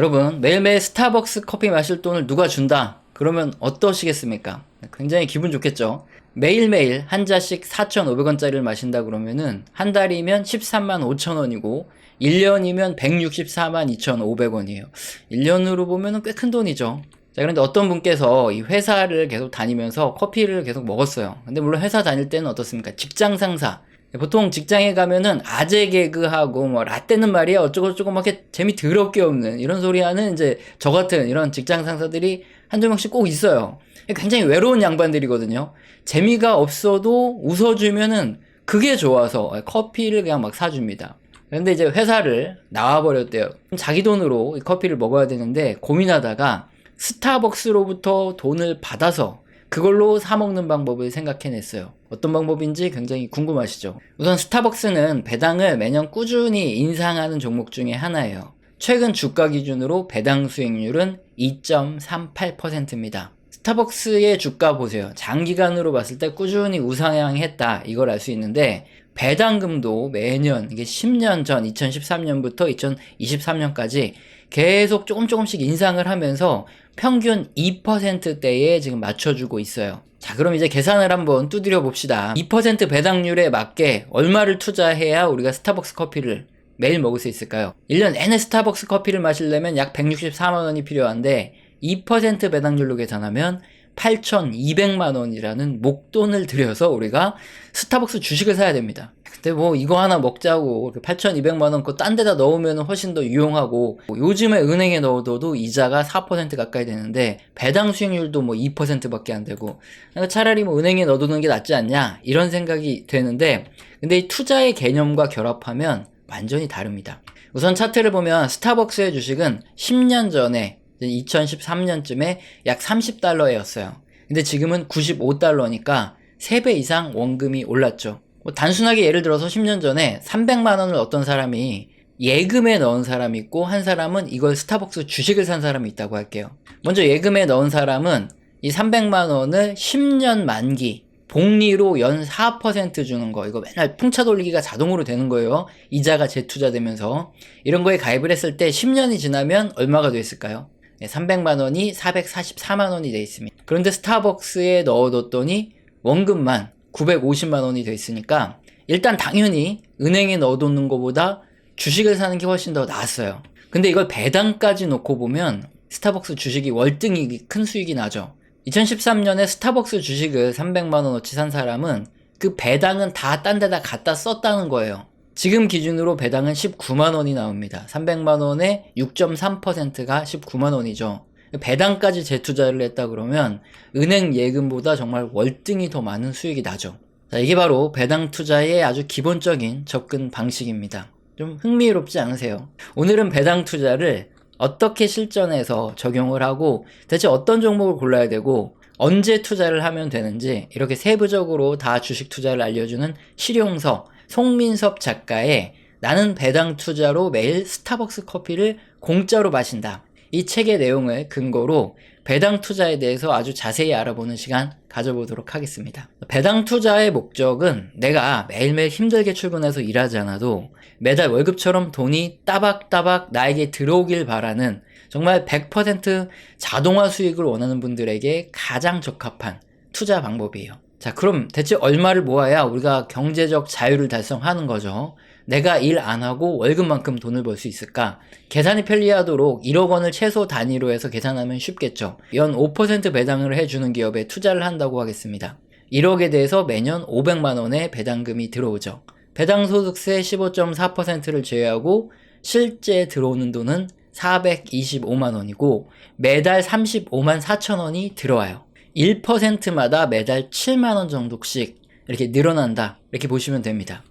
여러분, 매일매일 스타벅스 커피 마실 돈을 누가 준다? 그러면 어떠시겠습니까? 굉장히 기분 좋겠죠? 매일매일 한 잔씩 4,500원짜리를 마신다 그러면은 한 달이면 13만 5천 원이고 1년이면 164만 2,500원이에요. 1년으로 보면은 꽤 큰 돈이죠. 자, 그런데 어떤 분께서 이 회사를 계속 다니면서 커피를 계속 먹었어요. 근데 물론 회사 다닐 때는 어떻습니까? 직장 상사. 보통 직장에 가면은 아재 개그하고 뭐 라떼는 말이야 어쩌고저쩌고 막 이렇게 재미 더럽게 없는 이런 소리 하는 이제 저 같은 이런 직장 상사들이 한두 명씩 꼭 있어요. 굉장히 외로운 양반들이거든요. 재미가 없어도 웃어주면은 그게 좋아서 커피를 그냥 막 사줍니다. 그런데 이제 회사를 나와버렸대요. 자기 돈으로 커피를 먹어야 되는데 고민하다가 스타벅스로부터 돈을 받아서 그걸로 사 먹는 방법을 생각해냈어요. 어떤 방법인지 굉장히 궁금하시죠? 우선 스타벅스는 배당을 매년 꾸준히 인상하는 종목 중에 하나예요. 최근 주가 기준으로 배당 수익률은 2.38%입니다. 스타벅스의 주가 보세요. 장기간으로 봤을 때 꾸준히 우상향했다. 이걸 알 수 있는데 배당금도 매년 이게 10년 전 2013년부터 2023년까지 계속 조금씩 인상을 하면서 평균 2%대에 지금 맞춰주고 있어요. 자, 그럼 이제 계산을 한번 두드려 봅시다. 2% 배당률에 맞게 얼마를 투자해야 우리가 스타벅스 커피를 매일 먹을 수 있을까요? 1년 내내 스타벅스 커피를 마시려면 약 164만 원이 필요한데 2% 배당률로 계산하면 8,200만 원이라는 목돈을 들여서 우리가 스타벅스 주식을 사야 됩니다. 근데 뭐 이거 하나 먹자고 8,200만 원 그거 딴 데다 넣으면 훨씬 더 유용하고 요즘에 은행에 넣어둬도 이자가 4% 가까이 되는데 배당 수익률도 뭐 2%밖에 안 되고 차라리 뭐 은행에 넣어두는 게 낫지 않냐 이런 생각이 되는데 근데 이 투자의 개념과 결합하면 완전히 다릅니다. 우선 차트를 보면 스타벅스의 주식은 10년 전에 2013년쯤에 약 30달러였어요. 근데 지금은 95달러니까 3배 이상 원금이 올랐죠. 뭐 단순하게 예를 들어서 10년 전에 300만 원을 어떤 사람이 예금에 넣은 사람이 있고 한 사람은 이걸 스타벅스 주식을 산 사람이 있다고 할게요. 먼저 예금에 넣은 사람은 이 300만 원을 10년 만기 복리로 연 4% 주는 거 이거 맨날 풍차 돌리기가 자동으로 되는 거예요. 이자가 재투자되면서 이런 거에 가입을 했을 때 10년이 지나면 얼마가 됐을까요? 300만 원이 444만 원이 돼 있습니다. 그런데 스타벅스에 넣어뒀더니 원금만 950만 원이 돼 있으니까 일단 당연히 은행에 넣어놓는 것보다 주식을 사는 게 훨씬 더 낫어요. 근데 이걸 배당까지 놓고 보면 스타벅스 주식이 월등히 큰 수익이 나죠. 2013년에 스타벅스 주식을 300만 원어치 산 사람은 그 배당은 다 딴 데다 갖다 썼다는 거예요. 지금 기준으로 배당은 19만 원이 나옵니다. 300만 원에 6.3%가 19만 원이죠. 배당까지 재투자를 했다 그러면 은행 예금보다 정말 월등히 더 많은 수익이 나죠. 자, 이게 바로 배당 투자의 아주 기본적인 접근 방식입니다. 좀 흥미롭지 않으세요? 오늘은 배당 투자를 어떻게 실전에서 적용을 하고 대체 어떤 종목을 골라야 되고 언제 투자를 하면 되는지 이렇게 세부적으로 다 주식 투자를 알려주는 실용서 송민섭 작가의 나는 배당 투자로 매일 스타벅스 커피를 공짜로 마신다. 이 책의 내용을 근거로 배당 투자에 대해서 아주 자세히 알아보는 시간 가져보도록 하겠습니다. 배당 투자의 목적은 내가 매일매일 힘들게 출근해서 일하지 않아도 매달 월급처럼 돈이 따박따박 나에게 들어오길 바라는 정말 100% 자동화 수익을 원하는 분들에게 가장 적합한 투자 방법이에요. 자, 그럼 대체 얼마를 모아야 우리가 경제적 자유를 달성하는 거죠? 내가 일 안 하고 월급만큼 돈을 벌 수 있을까? 계산이 편리하도록 1억 원을 최소 단위로 해서 계산하면 쉽겠죠. 연 5% 배당을 해주는 기업에 투자를 한다고 하겠습니다. 1억에 대해서 매년 500만 원의 배당금이 들어오죠. 배당소득세 15.4%를 제외하고 실제 들어오는 돈은 425만 원이고 매달 35만 4천 원이 들어와요. 1%마다 매달 7만 원 정도씩 이렇게 늘어난다 이렇게 보시면 됩니다.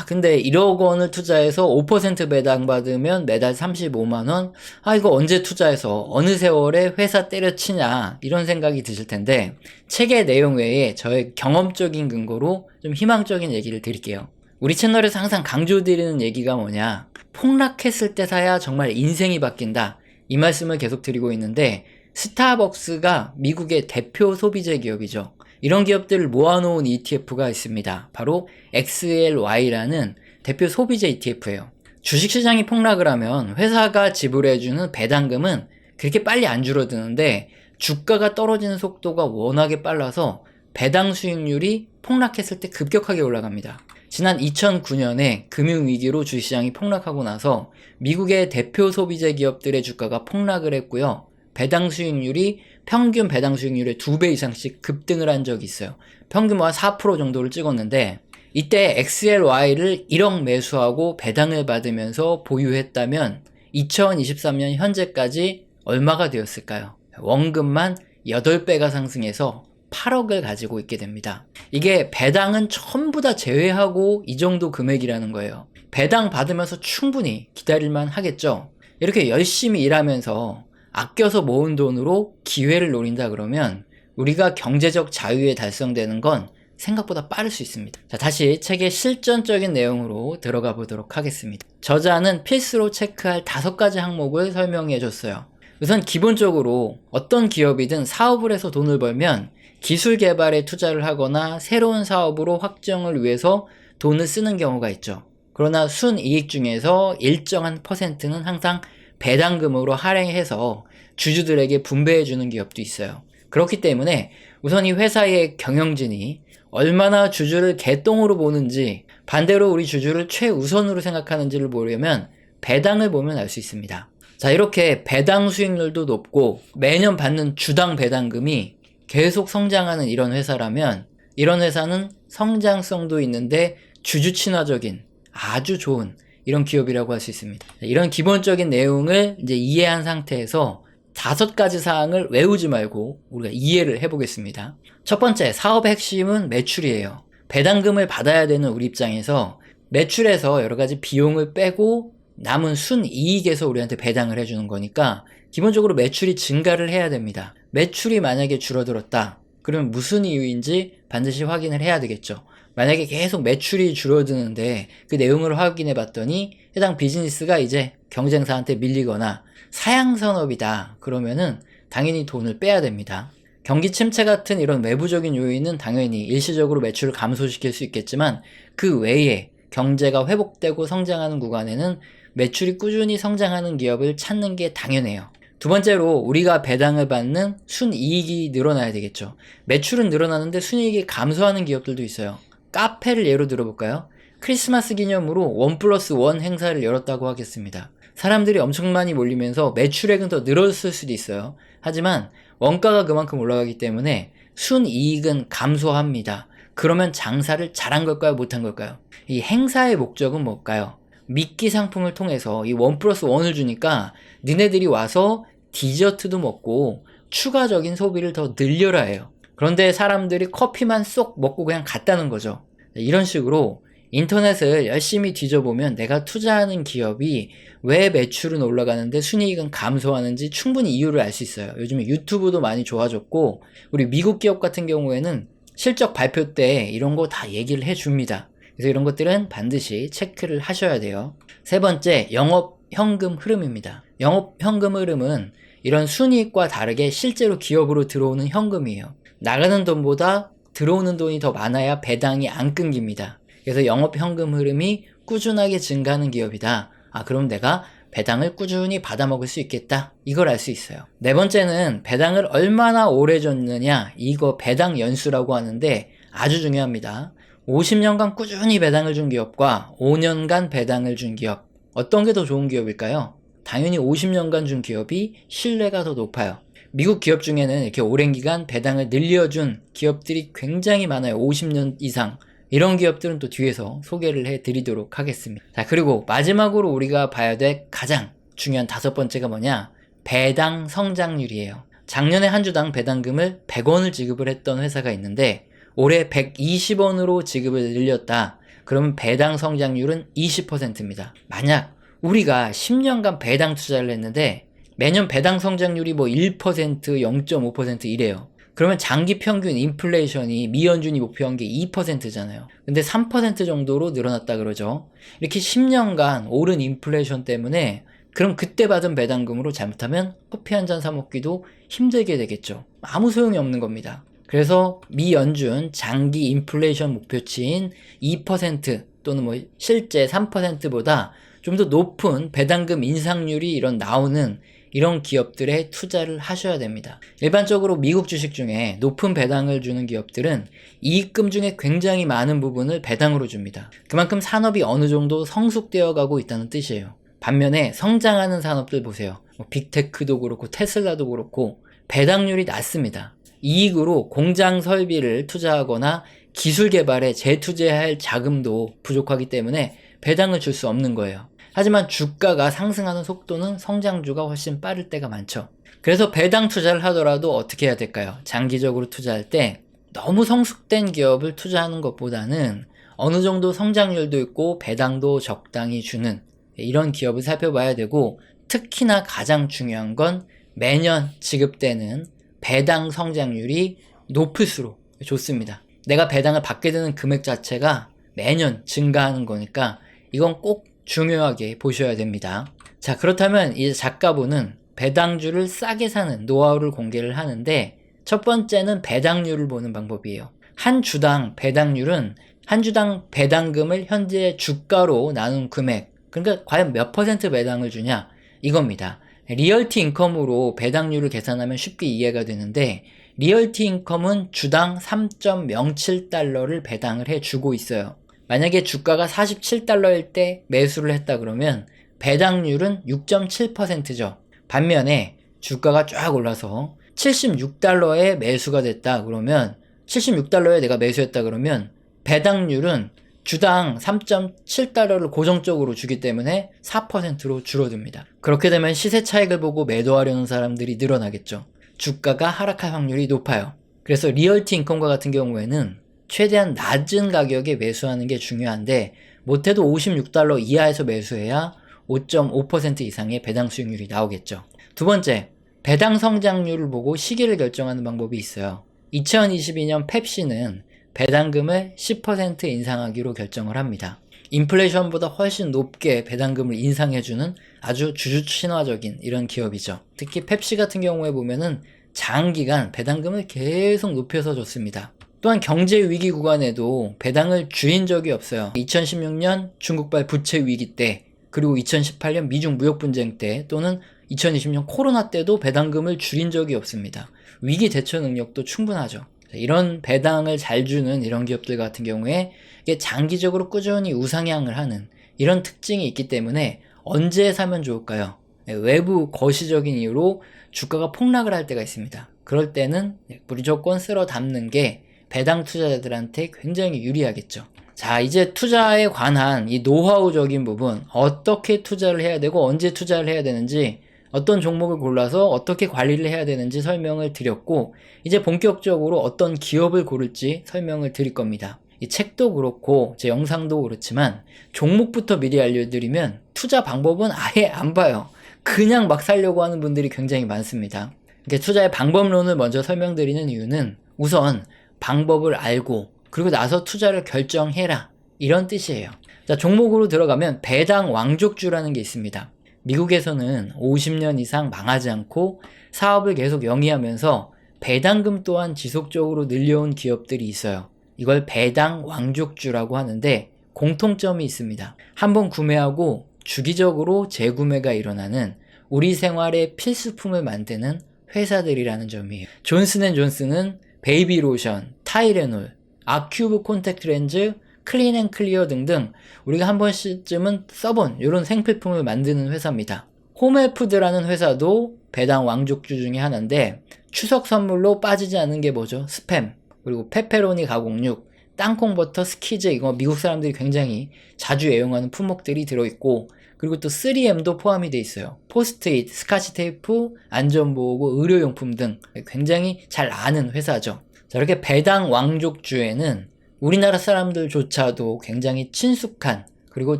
근데 1억 원을 투자해서 5% 배당 받으면 매달 35만 원? 이거 언제 투자해서 어느 세월에 회사 때려치냐 이런 생각이 드실 텐데 책의 내용 외에 저의 경험적인 근거로 좀 희망적인 얘기를 드릴게요. 우리 채널에서 항상 강조드리는 얘기가 뭐냐, 폭락했을 때 사야 정말 인생이 바뀐다 이 말씀을 계속 드리고 있는데 스타벅스가 미국의 대표 소비재 기업이죠. 이런 기업들을 모아놓은 ETF가 있습니다. 바로 XLY라는 대표 소비재 ETF예요. 주식시장이 폭락을 하면 회사가 지불해주는 배당금은 그렇게 빨리 안 줄어드는데 주가가 떨어지는 속도가 워낙에 빨라서 배당 수익률이 폭락했을 때 급격하게 올라갑니다. 지난 2009년에 금융위기로 주식시장이 폭락하고 나서 미국의 대표 소비재 기업들의 주가가 폭락을 했고요. 배당 수익률이 평균 배당 수익률의 2배 이상씩 급등을 한 적이 있어요. 평균 한 4% 정도를 찍었는데 이때 XLY를 1억 매수하고 배당을 받으면서 보유했다면 2023년 현재까지 얼마가 되었을까요? 원금만 8배가 상승해서 8억을 가지고 있게 됩니다. 이게 배당은 전부 다 제외하고 이 정도 금액이라는 거예요. 배당 받으면서 충분히 기다릴만 하겠죠? 이렇게 열심히 일하면서 아껴서 모은 돈으로 기회를 노린다 그러면 우리가 경제적 자유에 달성되는 건 생각보다 빠를 수 있습니다. 자, 다시 책의 실전적인 내용으로 들어가 보도록 하겠습니다. 저자는 필수로 체크할 5가지 항목을 설명해 줬어요. 우선 기본적으로 어떤 기업이든 사업을 해서 돈을 벌면 기술 개발에 투자를 하거나 새로운 사업으로 확정을 위해서 돈을 쓰는 경우가 있죠. 그러나 순이익 중에서 일정한 퍼센트는 항상 배당금으로 할애해서 주주들에게 분배해 주는 기업도 있어요. 그렇기 때문에 우선 이 회사의 경영진이 얼마나 주주를 개똥으로 보는지, 반대로 우리 주주를 최우선으로 생각하는지를 보려면 배당을 보면 알 수 있습니다. 자, 이렇게 배당 수익률도 높고 매년 받는 주당 배당금이 계속 성장하는 이런 회사라면 이런 회사는 성장성도 있는데 주주 친화적인 아주 좋은 이런 기업이라고 할 수 있습니다. 이런 기본적인 내용을 이제 이해한 상태에서 5가지 사항을 외우지 말고 우리가 이해를 해보겠습니다. 첫 번째, 사업의 핵심은 매출이에요. 배당금을 받아야 되는 우리 입장에서 매출에서 여러 가지 비용을 빼고 남은 순이익에서 우리한테 배당을 해주는 거니까 기본적으로 매출이 증가를 해야 됩니다. 매출이 만약에 줄어들었다. 그러면 무슨 이유인지 반드시 확인을 해야 되겠죠. 만약에 계속 매출이 줄어드는데 그 내용을 확인해 봤더니 해당 비즈니스가 이제 경쟁사한테 밀리거나 사양산업이다. 그러면은 당연히 돈을 빼야 됩니다. 경기 침체 같은 이런 외부적인 요인은 당연히 일시적으로 매출을 감소시킬 수 있겠지만 그 외에 경제가 회복되고 성장하는 구간에는 매출이 꾸준히 성장하는 기업을 찾는 게 당연해요. 두 번째로 우리가 배당을 받는 순이익이 늘어나야 되겠죠. 매출은 늘어나는데 순이익이 감소하는 기업들도 있어요. 카페를 예로 들어볼까요? 크리스마스 기념으로 1+1 행사를 열었다고 하겠습니다. 사람들이 엄청 많이 몰리면서 매출액은 더 늘었을 수도 있어요. 하지만 원가가 그만큼 올라가기 때문에 순이익은 감소합니다. 그러면 장사를 잘한 걸까요? 못한 걸까요? 이 행사의 목적은 뭘까요? 미끼 상품을 통해서 이 1+1을 주니까 니네들이 와서 디저트도 먹고 추가적인 소비를 더 늘려라 해요. 그런데 사람들이 커피만 쏙 먹고 그냥 갔다는 거죠. 이런 식으로 인터넷을 열심히 뒤져보면 내가 투자하는 기업이 왜 매출은 올라가는데 순이익은 감소하는지 충분히 이유를 알 수 있어요. 요즘에 유튜브도 많이 좋아졌고 우리 미국 기업 같은 경우에는 실적 발표 때 이런 거 다 얘기를 해줍니다. 그래서 이런 것들은 반드시 체크를 하셔야 돼요. 세 번째, 영업 현금 흐름입니다. 영업 현금 흐름은 이런 순이익과 다르게 실제로 기업으로 들어오는 현금이에요. 나가는 돈보다 들어오는 돈이 더 많아야 배당이 안 끊깁니다. 그래서 영업 현금 흐름이 꾸준하게 증가하는 기업이다. 그럼 내가 배당을 꾸준히 받아 먹을 수 있겠다. 이걸 알 수 있어요. 네 번째는 배당을 얼마나 오래 줬느냐. 이거 배당 연수라고 하는데 아주 중요합니다. 50년간 꾸준히 배당을 준 기업과 5년간 배당을 준 기업. 어떤 게 더 좋은 기업일까요? 당연히 50년간 준 기업이 신뢰가 더 높아요. 미국 기업 중에는 이렇게 오랜 기간 배당을 늘려준 기업들이 굉장히 많아요. 50년 이상. 이런 기업들은 또 뒤에서 소개를 해드리도록 하겠습니다. 자, 그리고 마지막으로 우리가 봐야 될 가장 중요한 5번째가 뭐냐? 배당 성장률이에요. 작년에 한 주당 배당금을 100원을 지급을 했던 회사가 있는데 올해 120원으로 지급을 늘렸다. 그러면 배당 성장률은 20%입니다. 만약 우리가 10년간 배당 투자를 했는데 매년 배당 성장률이 1%, 0.5% 이래요. 그러면 장기 평균 인플레이션이 미연준이 목표한 게 2%잖아요. 근데 3% 정도로 늘어났다 그러죠. 이렇게 10년간 오른 인플레이션 때문에 그럼 그때 받은 배당금으로 잘못하면 커피 한 잔 사 먹기도 힘들게 되겠죠. 아무 소용이 없는 겁니다. 그래서 미연준 장기 인플레이션 목표치인 2% 또는 실제 3%보다 좀 더 높은 배당금 인상률이 나오는 이런 기업들에 투자를 하셔야 됩니다. 일반적으로 미국 주식 중에 높은 배당을 주는 기업들은 이익금 중에 굉장히 많은 부분을 배당으로 줍니다. 그만큼 산업이 어느 정도 성숙되어 가고 있다는 뜻이에요. 반면에 성장하는 산업들 보세요. 빅테크도 그렇고 테슬라도 그렇고 배당률이 낮습니다. 이익으로 공장 설비를 투자하거나 기술 개발에 재투자할 자금도 부족하기 때문에 배당을 줄 수 없는 거예요. 하지만 주가가 상승하는 속도는 성장주가 훨씬 빠를 때가 많죠. 그래서 배당 투자를 하더라도 어떻게 해야 될까요? 장기적으로 투자할 때 너무 성숙된 기업을 투자하는 것보다는 어느 정도 성장률도 있고 배당도 적당히 주는 이런 기업을 살펴봐야 되고, 특히나 가장 중요한 건 매년 지급되는 배당 성장률이 높을수록 좋습니다. 내가 배당을 받게 되는 금액 자체가 매년 증가하는 거니까 이건 꼭 중요하게 보셔야 됩니다. 자, 그렇다면 이제 작가분은 배당주를 싸게 사는 노하우를 공개를 하는데, 첫 번째는 배당률을 보는 방법이에요. 한 주당 배당률은 한 주당 배당금을 현재 주가로 나눈 금액, 그러니까 과연 몇 퍼센트 배당을 주냐 이겁니다. 리얼티 인컴으로 배당률을 계산하면 쉽게 이해가 되는데, 리얼티 인컴은 주당 3.07달러를 배당을 해주고 있어요. 만약에 주가가 47달러일 때 매수를 했다 그러면 배당률은 6.7%죠. 반면에 주가가 쫙 올라서 76달러에 매수가 됐다 그러면, 76달러에 내가 매수했다 그러면 배당률은 주당 3.7달러를 고정적으로 주기 때문에 4%로 줄어듭니다. 그렇게 되면 시세 차익을 보고 매도하려는 사람들이 늘어나겠죠. 주가가 하락할 확률이 높아요. 그래서 리얼티 인컴과 같은 경우에는 최대한 낮은 가격에 매수하는 게 중요한데, 못해도 56달러 이하에서 매수해야 5.5% 이상의 배당 수익률이 나오겠죠. 두 번째, 배당 성장률을 보고 시기를 결정하는 방법이 있어요. 2022년 펩시는 배당금을 10% 인상하기로 결정을 합니다. 인플레이션보다 훨씬 높게 배당금을 인상해주는 아주 주주친화적인 이런 기업이죠. 특히 펩시 같은 경우에 보면은 장기간 배당금을 계속 높여서 줬습니다. 또한 경제 위기 구간에도 배당을 줄인 적이 없어요. 2016년 중국발 부채 위기 때, 그리고 2018년 미중 무역 분쟁 때, 또는 2020년 코로나 때도 배당금을 줄인 적이 없습니다. 위기 대처 능력도 충분하죠. 이런 배당을 잘 주는 이런 기업들 같은 경우에 이게 장기적으로 꾸준히 우상향을 하는 이런 특징이 있기 때문에 언제 사면 좋을까요? 외부 거시적인 이유로 주가가 폭락을 할 때가 있습니다. 그럴 때는 무조건 쓸어 담는 게 배당 투자자들한테 굉장히 유리하겠죠. 자, 이제 투자에 관한 이 노하우적인 부분, 어떻게 투자를 해야 되고 언제 투자를 해야 되는지, 어떤 종목을 골라서 어떻게 관리를 해야 되는지 설명을 드렸고, 이제 본격적으로 어떤 기업을 고를지 설명을 드릴 겁니다. 이 책도 그렇고 제 영상도 그렇지만 종목부터 미리 알려드리면 투자 방법은 아예 안 봐요. 그냥 막 살려고 하는 분들이 굉장히 많습니다. 투자의 방법론을 먼저 설명드리는 이유는 우선 방법을 알고 그리고 나서 투자를 결정해라, 이런 뜻이에요. 자, 종목으로 들어가면 배당 왕족주라는 게 있습니다. 미국에서는 50년 이상 망하지 않고 사업을 계속 영위하면서 배당금 또한 지속적으로 늘려온 기업들이 있어요. 이걸 배당 왕족주라고 하는데 공통점이 있습니다. 한번 구매하고 주기적으로 재구매가 일어나는 우리 생활의 필수품을 만드는 회사들이라는 점이에요. 존슨앤존슨은 베이비 로션, 타이레놀, 아큐브 콘택트 렌즈, 클린앤클리어 등등 우리가 한 번씩쯤은 써본 이런 생필품을 만드는 회사입니다. 홈헬푸드라는 회사도 배당 왕족주 중에 하나인데, 추석 선물로 빠지지 않는 게 뭐죠? 스팸, 그리고 페페로니 가공육, 땅콩버터, 스키즈, 이거 미국 사람들이 굉장히 자주 애용하는 품목들이 들어있고, 그리고 또 3M도 포함이 돼 있어요. 포스트잇, 스카치 테이프, 안전보호구, 의료용품 등 굉장히 잘 아는 회사죠. 자, 이렇게 배당 왕족주에는 우리나라 사람들조차도 굉장히 친숙한, 그리고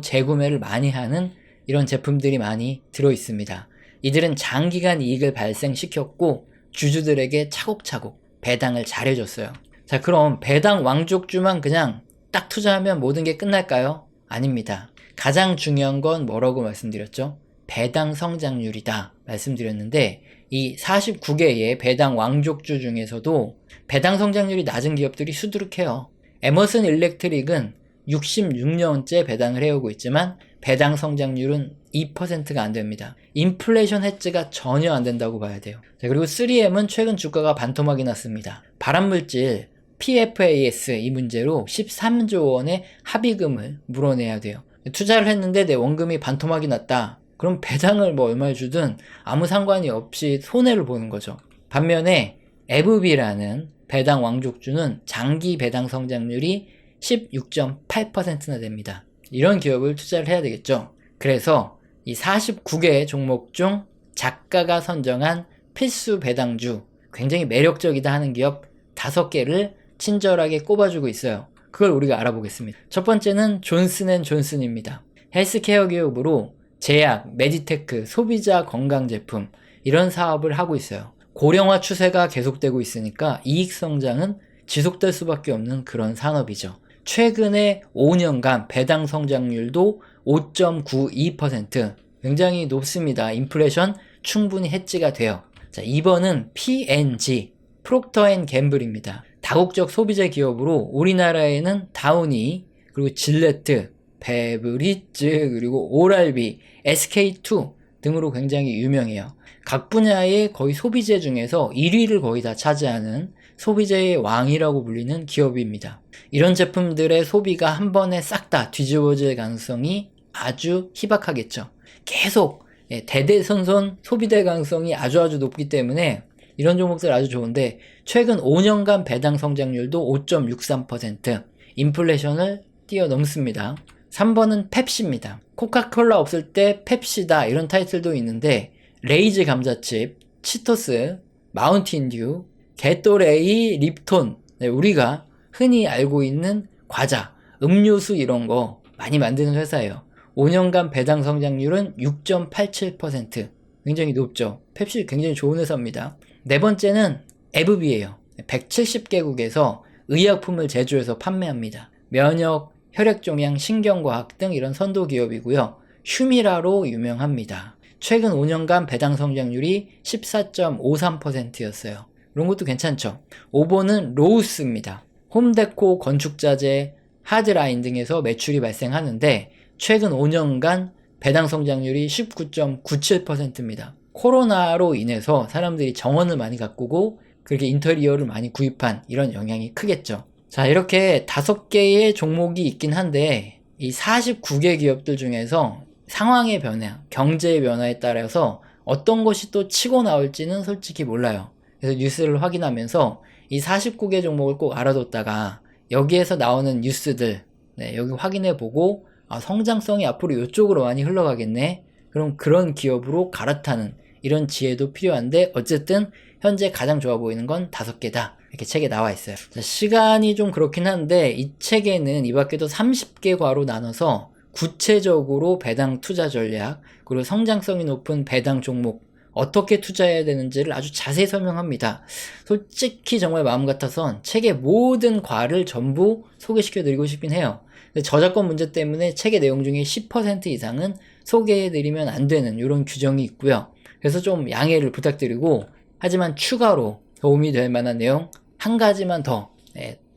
재구매를 많이 하는 이런 제품들이 많이 들어있습니다. 이들은 장기간 이익을 발생시켰고 주주들에게 차곡차곡 배당을 잘해줬어요. 자, 그럼 배당 왕족주만 그냥 딱 투자하면 모든 게 끝날까요? 아닙니다. 가장 중요한 건 뭐라고 말씀드렸죠? 배당 성장률이다 말씀드렸는데, 이 49개의 배당 왕족주 중에서도 배당 성장률이 낮은 기업들이 수두룩해요. 에머슨 일렉트릭은 66년째 배당을 해오고 있지만 배당 성장률은 2%가 안 됩니다. 인플레이션 해지가 전혀 안 된다고 봐야 돼요. 자, 그리고 3M은 최근 주가가 반토막이 났습니다. 발암물질 PFAS 이 문제로 13조 원의 합의금을 물어내야 돼요. 투자를 했는데 내 원금이 반토막이 났다. 그럼 배당을 뭐 얼마를 주든 아무 상관이 없이 손해를 보는 거죠. 반면에 에브비라는 배당 왕족주는 장기 배당 성장률이 16.8%나 됩니다. 이런 기업을 투자를 해야 되겠죠. 그래서 이 49개의 종목 중 작가가 선정한 필수 배당주, 굉장히 매력적이다 하는 기업 5개를 친절하게 꼽아주고 있어요. 그걸 우리가 알아보겠습니다. 첫 번째는 존슨앤존슨입니다. 헬스케어 기업으로 제약, 메디테크, 소비자 건강제품 이런 사업을 하고 있어요. 고령화 추세가 계속되고 있으니까 이익 성장은 지속될 수밖에 없는 그런 산업이죠. 최근에 5년간 배당 성장률도 5.92%, 굉장히 높습니다. 인플레이션 충분히 해지가 돼요. 자, 2번은 P&G, 프록터앤갬블입니다. 다국적 소비재 기업으로 우리나라에는 다우니, 그리고 질레트, 베브리즈, 그리고 오랄비, SK2 등으로 굉장히 유명해요. 각 분야의 거의 소비재 중에서 1위를 거의 다 차지하는 소비재의 왕이라고 불리는 기업입니다. 이런 제품들의 소비가 한 번에 싹 다 뒤집어질 가능성이 아주 희박하겠죠. 계속 대대손손 소비될 가능성이 아주 높기 때문에 이런 종목들 아주 좋은데 최근 5년간 배당 성장률도 5.63%, 인플레이션을 뛰어넘습니다. 3번은 펩시입니다. 코카콜라 없을 때 펩시다 이런 타이틀도 있는데 레이즈 감자칩, 치토스, 마운틴듀, 게토레이, 립톤, 우리가 흔히 알고 있는 과자, 음료수 이런 거 많이 만드는 회사예요. 5년간 배당 성장률은 6.87%, 굉장히 높죠. 펩시 굉장히 좋은 회사입니다. 네 번째는 에브비예요. 170개국에서 의약품을 제조해서 판매합니다. 면역, 혈액종양, 신경과학 등 이런 선도 기업이고요. 휴미라로 유명합니다. 최근 5년간 배당 성장률이 14.53%였어요. 이런 것도 괜찮죠. 5번은 로우스입니다. 홈데코, 건축자재, 하드라인 등에서 매출이 발생하는데 최근 5년간 배당 성장률이 19.97%입니다. 코로나로 인해서 사람들이 정원을 많이 가꾸고 그렇게 인테리어를 많이 구입한 이런 영향이 크겠죠. 자, 이렇게 5개의 종목이 있긴 한데 이 49개 기업들 중에서 상황의 변화, 경제의 변화에 따라서 어떤 것이 또 치고 나올지는 솔직히 몰라요. 그래서 뉴스를 확인하면서 이 49개 종목을 꼭 알아뒀다가 여기에서 나오는 뉴스들 여기 확인해보고 성장성이 앞으로 이쪽으로 많이 흘러가겠네. 그럼 그런 기업으로 갈아타는 이런 지혜도 필요한데 어쨌든 현재 가장 좋아 보이는 건 5개다. 이렇게 책에 나와 있어요. 자, 시간이 좀 그렇긴 한데 이 책에는 이 밖에도 30개 과로 나눠서 구체적으로 배당 투자 전략, 그리고 성장성이 높은 배당 종목 어떻게 투자해야 되는지를 아주 자세히 설명합니다. 솔직히 정말 마음 같아선 책의 모든 과를 전부 소개시켜드리고 싶긴 해요. 저작권 문제 때문에 책의 내용 중에 10% 이상은 소개해드리면 안 되는 이런 규정이 있고요. 그래서 좀 양해를 부탁드리고, 하지만 추가로 도움이 될 만한 내용 한 가지만 더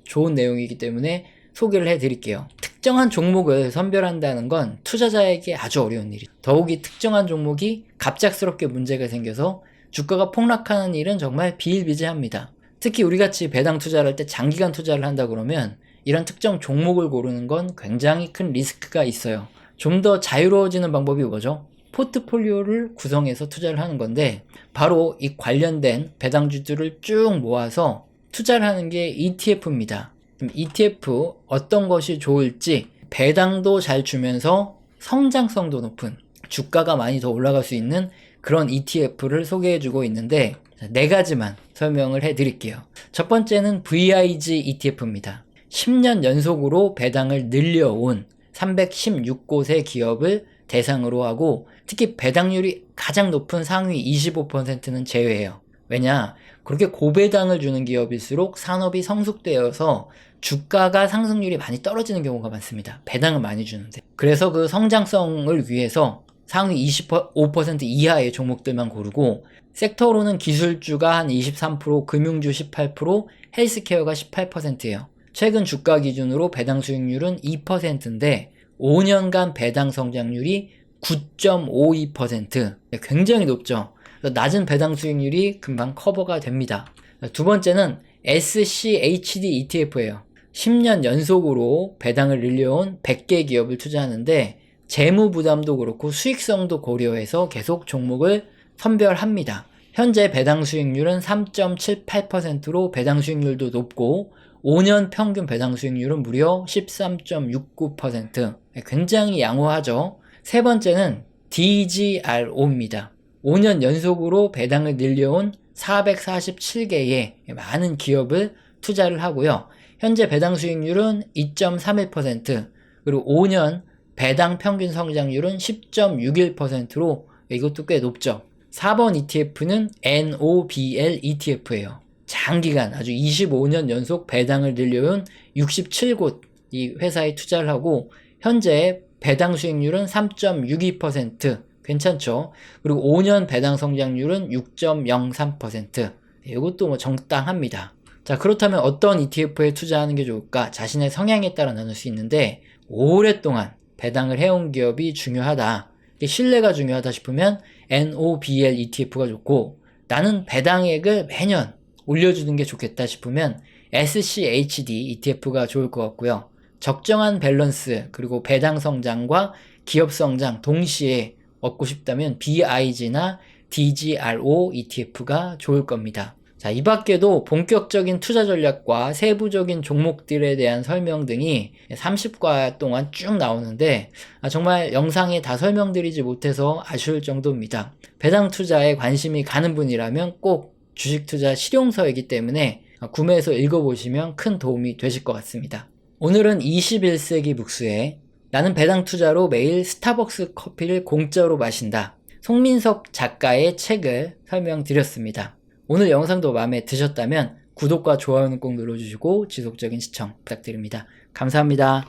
좋은 내용이기 때문에 소개를 해드릴게요. 특정한 종목을 선별한다는 건 투자자에게 아주 어려운 일이에요. 더욱이 특정한 종목이 갑작스럽게 문제가 생겨서 주가가 폭락하는 일은 정말 비일비재합니다. 특히 우리같이 배당 투자를 할 때 장기간 투자를 한다 그러면 이런 특정 종목을 고르는 건 굉장히 큰 리스크가 있어요. 좀 더 자유로워지는 방법이 뭐죠? 포트폴리오를 구성해서 투자를 하는 건데 바로 이 관련된 배당주들을 쭉 모아서 투자를 하는 게 ETF입니다. ETF 어떤 것이 좋을지 배당도 잘 주면서 성장성도 높은 주가가 많이 더 올라갈 수 있는 그런 ETF를 소개해주고 있는데 4가지만 설명을 해드릴게요. 첫 번째는 VIG ETF입니다. 10년 연속으로 배당을 늘려온 316곳의 기업을 대상으로 하고 특히 배당률이 가장 높은 상위 25%는 제외해요. 왜냐? 그렇게 고배당을 주는 기업일수록 산업이 성숙되어서 주가가 상승률이 많이 떨어지는 경우가 많습니다. 배당을 많이 주는데. 그래서 그 성장성을 위해서 상위 25% 이하의 종목들만 고르고 섹터로는 기술주가 한 23%, 금융주 18%, 헬스케어가 18%예요. 최근 주가 기준으로 배당 수익률은 2%인데 5년간 배당 성장률이 9.52%. 굉장히 높죠. 낮은 배당 수익률이 금방 커버가 됩니다. 두 번째는 SCHD ETF예요. 10년 연속으로 배당을 늘려온 100개 기업을 투자하는데 재무 부담도 그렇고 수익성도 고려해서 계속 종목을 선별합니다. 현재 배당 수익률은 3.78%로 배당 수익률도 높고 5년 평균 배당 수익률은 무려 13.69%. 굉장히 양호하죠. 세 번째는 DGRO입니다. 5년 연속으로 배당을 늘려온 447개의 많은 기업을 투자를 하고요. 현재 배당 수익률은 2.31%, 그리고 5년 배당 평균 성장률은 10.61%로 이것도 꽤 높죠. 4번 ETF는 NOBL ETF예요. 장기간 아주 25년 연속 배당을 늘려온 67곳 이 회사에 투자를 하고 현재 배당 수익률은 3.62%, 괜찮죠? 그리고 5년 배당 성장률은 6.03%. 이것도 뭐 적당합니다. 자, 그렇다면 어떤 ETF에 투자하는 게 좋을까? 자신의 성향에 따라 나눌 수 있는데 오랫동안 배당을 해온 기업이 중요하다, 신뢰가 중요하다 싶으면 NOBL ETF가 좋고, 나는 배당액을 매년 올려주는 게 좋겠다 싶으면 SCHD ETF가 좋을 것 같고요. 적정한 밸런스 그리고 배당 성장과 기업 성장 동시에 얻고 싶다면 BIG나 DGRO ETF가 좋을 겁니다. 자, 이 밖에도 본격적인 투자 전략과 세부적인 종목들에 대한 설명 등이 30과 동안 쭉 나오는데 정말 영상에 다 설명드리지 못해서 아쉬울 정도입니다. 배당 투자에 관심이 가는 분이라면 꼭 주식 투자 실용서이기 때문에 구매해서 읽어보시면 큰 도움이 되실 것 같습니다. 오늘은 21세기 묵수에 나는 배당 투자로 매일 스타벅스 커피를 공짜로 마신다, 송민석 작가의 책을 설명드렸습니다. 오늘 영상도 마음에 드셨다면 구독과 좋아요는 꼭 눌러주시고 지속적인 시청 부탁드립니다. 감사합니다.